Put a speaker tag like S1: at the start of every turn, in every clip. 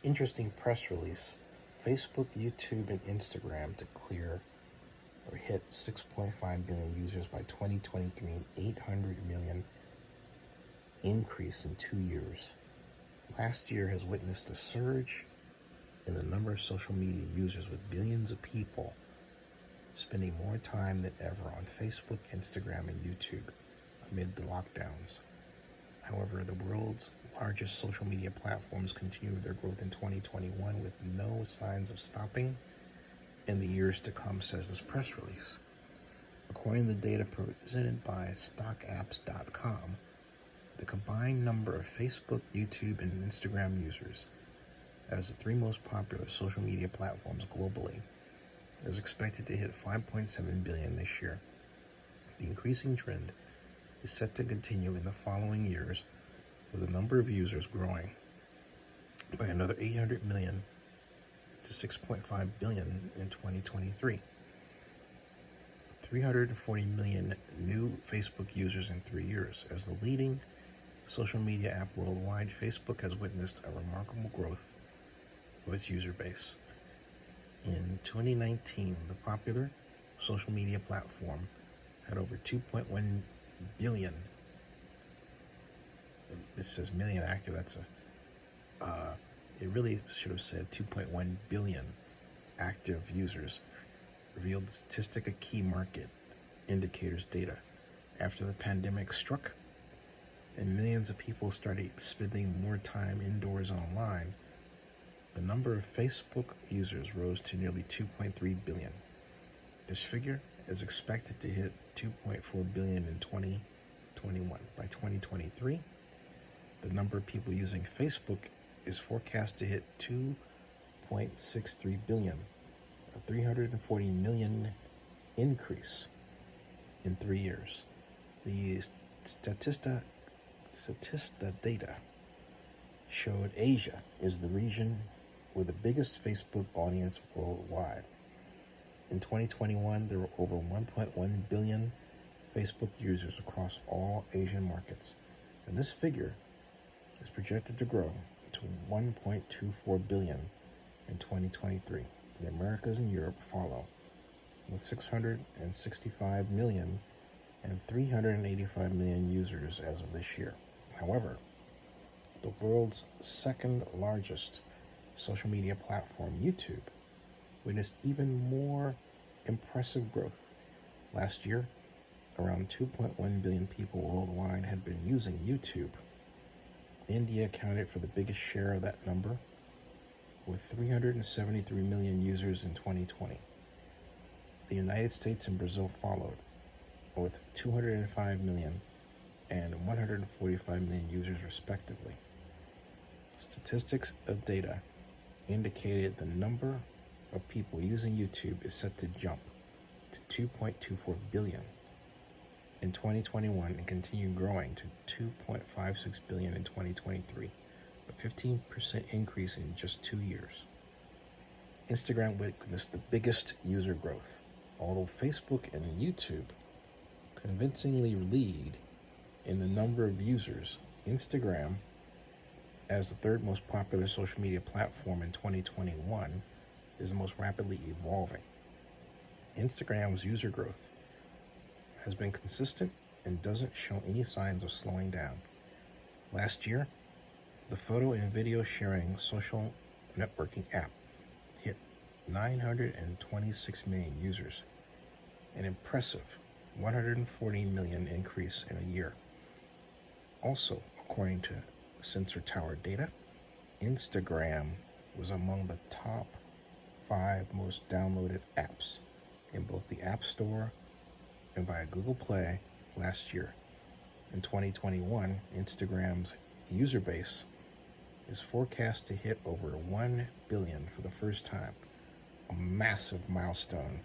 S1: Interesting press release. Facebook, YouTube, and Instagram to clear or hit 6.5 billion users by 2023, an 800 million increase in 2 years. Last year has witnessed a surge in the number of social media users, with billions of people spending more time than ever on Facebook, Instagram, and YouTube amid the lockdowns. However, the world's largest social media platforms continued their growth in 2021 with no signs of stopping in the years to come, says this press release. According to the data presented by stockapps.com, the combined number of Facebook, YouTube, and Instagram users as the three most popular social media platforms globally is expected to hit 5.7 billion this year. The increasing trend is set to continue in the following years, with the number of users growing by another 800 million to 6.5 billion in 2023. 340 million new Facebook users in 3 years. As the leading social media app worldwide, Facebook has witnessed a remarkable growth of its user base. In 2019, the popular social media platform had over 2.1 billion. It says million active. It really should have said 2.1 billion active users, revealed the statistic of key market indicators data. After the pandemic struck and millions of people started spending more time indoors and online, the number of Facebook users rose to nearly 2.3 billion. This figure is expected to hit 2.4 billion in 2021. By 2023, the number of people using Facebook is forecast to hit 2.63 billion, a 340 million increase in 3 years. The Statista data showed Asia is the region with the biggest Facebook audience worldwide. In 2021, there were over 1.1 billion Facebook users across all Asian markets, and this figure is projected to grow to 1.24 billion in 2023. The Americas and Europe follow, with 665 million and 385 million users as of this year. However, the world's second largest social media platform, YouTube, witnessed even more impressive growth. Last year, around 2.1 billion people worldwide had been using YouTube. India accounted for the biggest share of that number, with 373 million users in 2020. The United States and Brazil followed, with 205 million and 145 million users respectively. Statistics of data indicated the number of people using YouTube is set to jump to 2.24 billion in 2021 and continue growing to 2.56 billion in 2023, a 15% increase in just 2 years. Instagram witnessed the biggest user growth. Although Facebook and YouTube convincingly lead in the number of users, Instagram, as the third most popular social media platform in 2021, is the most rapidly evolving. Instagram's user growth has been consistent and doesn't show any signs of slowing down. Last year, the photo and video sharing social networking app hit 926 million users, an impressive 140 million increase in a year. Also, according to Sensor Tower data, Instagram was among the top 5 most downloaded apps in both the App Store and via Google Play last year. In 2021, Instagram's user base is forecast to hit over 1 billion for the first time, a massive milestone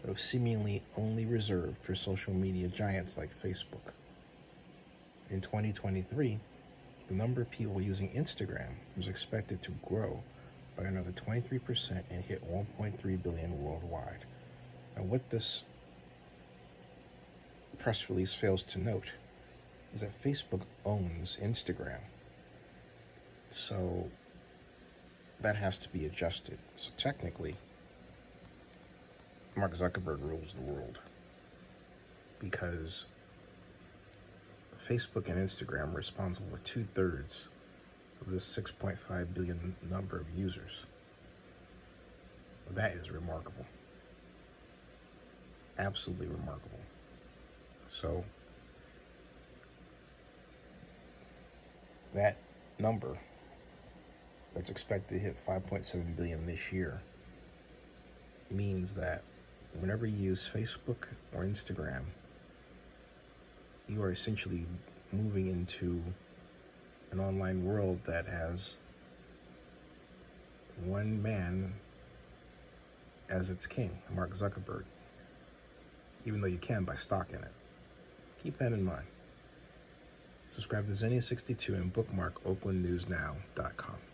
S1: that was seemingly only reserved for social media giants like Facebook. In 2023, the number of people using Instagram is expected to grow by another 23% and hit 1.3 billion worldwide. Now, what this press release fails to note is that Facebook owns Instagram. So that has to be adjusted. So technically, Mark Zuckerberg rules the world because Facebook and Instagram are responsible for 2/3 of this 6.5 billion number of users. That is remarkable. Absolutely remarkable. So that number that's expected to hit 5.7 billion this year means that whenever you use Facebook or Instagram, you are essentially moving into an online world that has one man as its king, Mark Zuckerberg, even though you can buy stock in it. Keep that in mind. Subscribe to Zennia62 and bookmark oaklandnewsnow.com.